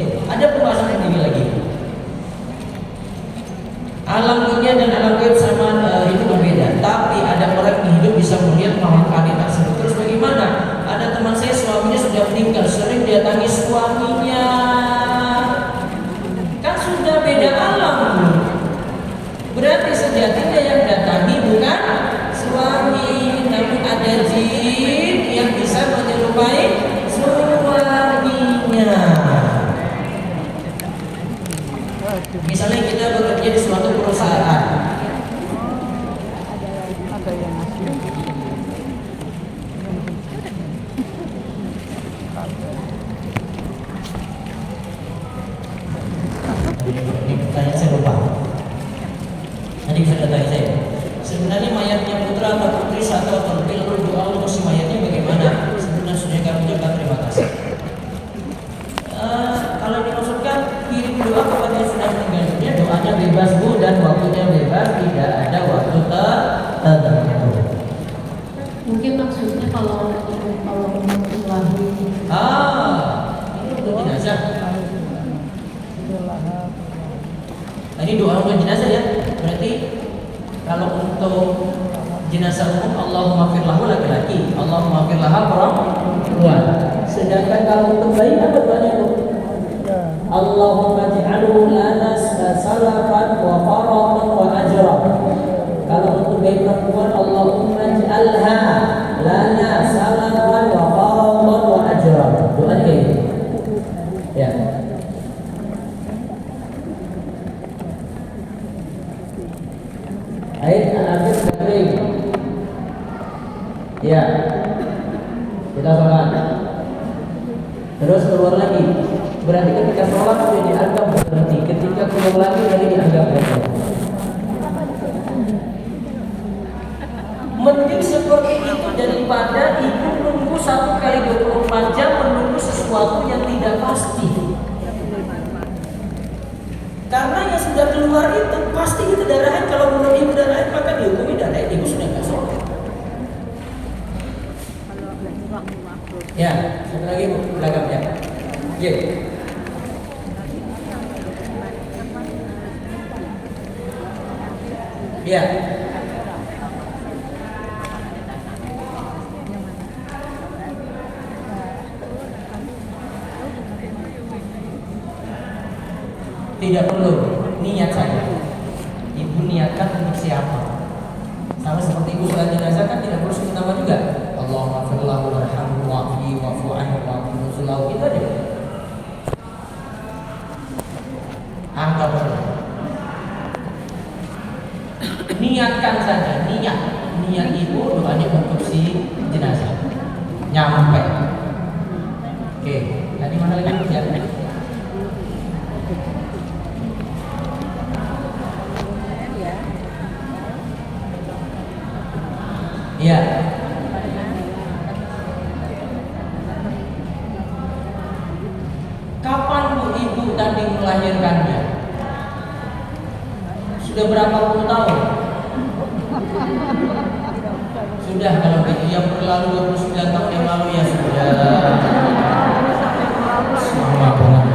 melihat dan alam gaib sama itu berbeda. Tapi ada orang yang hidup bisa melihat makhluk aneh tersebut. Terus bagaimana? Ada teman saya suaminya sudah meninggal, sering datangi suaminya. Kan sudah beda alam. Berarti sejatinya yang datangi bukan suami, namun ada jin yang bisa menyerupai suaminya. Misalnya kita bekerja di suatu perusahaan, ada yang ngasih. ini pertanyaan saya lupa. Nanti bisa datang saya. Sebenarnya mayatnya putra atau putri satu atau lebih, lalu doa untuk si mayatnya bagaimana? Sebenarnya sudah kami ucapkan terima kasih. Kalau dimaksudkan kirim doa kepada yang sudah meninggal dunia, doanya bebas Bu, dan waktunya bebas, tidak ada waktu tertentu. Mungkin maksudnya kalau mengelahi. Ini untuk jenazah. Ini doa untuk jenazah ya. Berarti kalau untuk jenazah umum Allahumma firlahu laki-laki, Allahumma firlaha perempuan. Sedangkan kalau untuk bayi apa doanya Bu? Allahumma ij'alhu lana salafan wa faratan wa ajra. Kalau untuk bayi perempuan Allahumma ij'alha lana salafan wa faratan wa ajra. Doanya kayak gitu. Ya. Air al-akhir kering. Ya. Kita sholat. Terus keluar lagi. Berarti ketika sholat sudah dianggap berhenti. Ketika keluar lagi jadi dianggap berhenti. Mending seperti itu daripada ibu nunggu 1 kali 24 jam menunggu sesuatu yang tidak pasti. Karena yang sudah keluar itu pasti itu darah haid. Kalau menurut ibu darah haid maka dihukumi darah haid. Ibu sudah nggak sholat. Ya, satu lagi Bu, belakangnya. Ya. Ya. Tidak perlu niat saja. Ibu niatkan untuk siapa? Sama seperti ibu sholat jenazah kan tidak perlu sebut nama juga. Allahumma firlahu warhamhu wa'fi wa'fu anhu wa'fu nuzulahu. Itu aja. Anggap perlu. Niatkan saja, niat ibu doanya untuk si jenazah. Nyampe. Oke, tadi mana lagi Bu? Ya. Ya. Kapan Bu ibu tadi melahirkannya? Sudah berapa puluh tahun? Sudah, kalau gitu yang berlalu 29 tahun yang lalu ya sudah. Sama banget.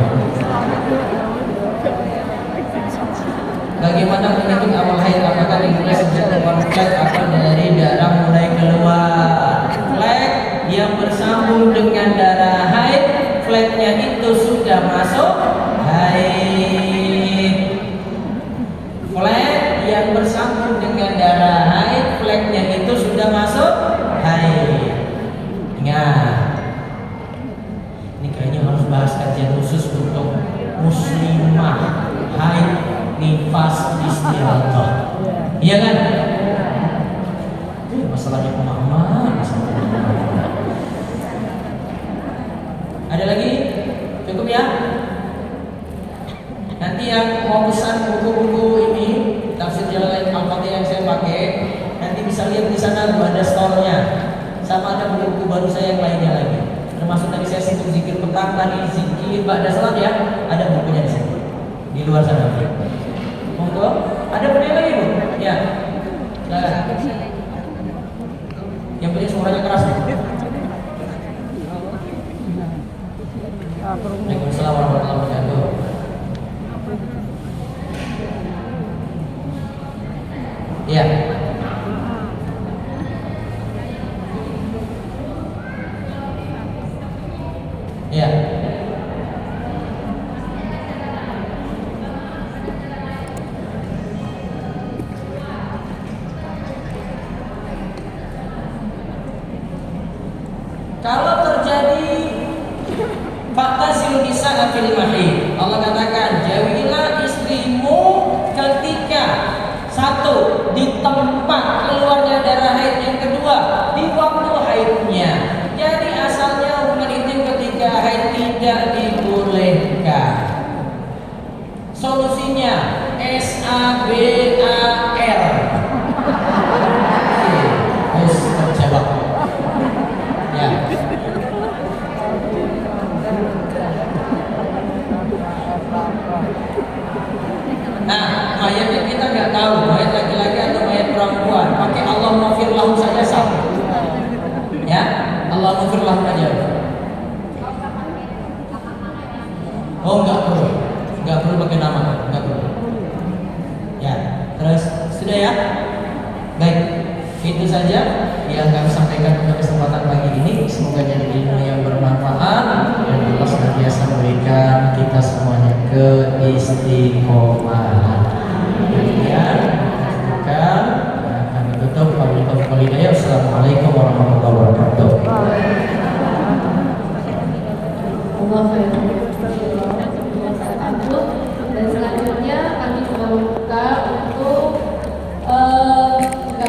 Bagaimana menghitung awal haid? Apakah dimulai sejak keluar flek atau dari darah mulai keluar? Flek yang bersambung dengan darah haid, fleknya itu sudah masuk haid. Flek yang bersambung dengan darah haid, fleknya itu sudah masuk haid. Ingat, ini kayaknya harus bahas kajian khusus untuk muslimah haid, nifas, istihadah. Iya kan? Masalahnya pemahaman. Ada lagi? Cukup ya? Nanti yang mau pesan buku-buku ini tafsir Jalalain Al-Fatihah yang saya pakai, nanti bisa lihat di sana ada store-nya. Sama ada buku-buku baru saya yang lainnya lagi. Termasuk tadi saya sebut zikir petang, tadi zikir ba'da salat ya, ada bukunya di sini. Di luar sana. Monggo. Ada pertanyaan lagi Bu? Ya. Silakan. Yang punya suaranya keras nih. Waalaikumsalam warahmatullahi wabarakatuh. Ya. Ya. Kalau terjadi fakta silunisa fil mahid, Allah katakan jauhilah istrimu ketika satu di tempat keluarnya darah haid, yang kedua di waktu haidnya. Jadi asalnya hubungan intim ketika haid tidak dibolehkan. Solusinya SABAR. Harus terjawab. Ya. Nah, mayatnya kita nggak tahu mayat laki-laki atau mayat perempuan. Pakai Allah maghfir lahum saja sah. Ya, Allah maghfir lahum aja. Oh, nggak perlu pakai nama, nggak perlu. Ya, terus sudah ya. Baik, itu saja yang kami sampaikan pada kesempatan pagi ini. Semoga jadi ilmu yang bermanfaat dan Allah senantiasa memberikan kita semuanya keistiqomahan. Demikian kami tutup. Wassalamualaikum warahmatullahi wabarakatuh. Allah dan selanjutnya kami membuka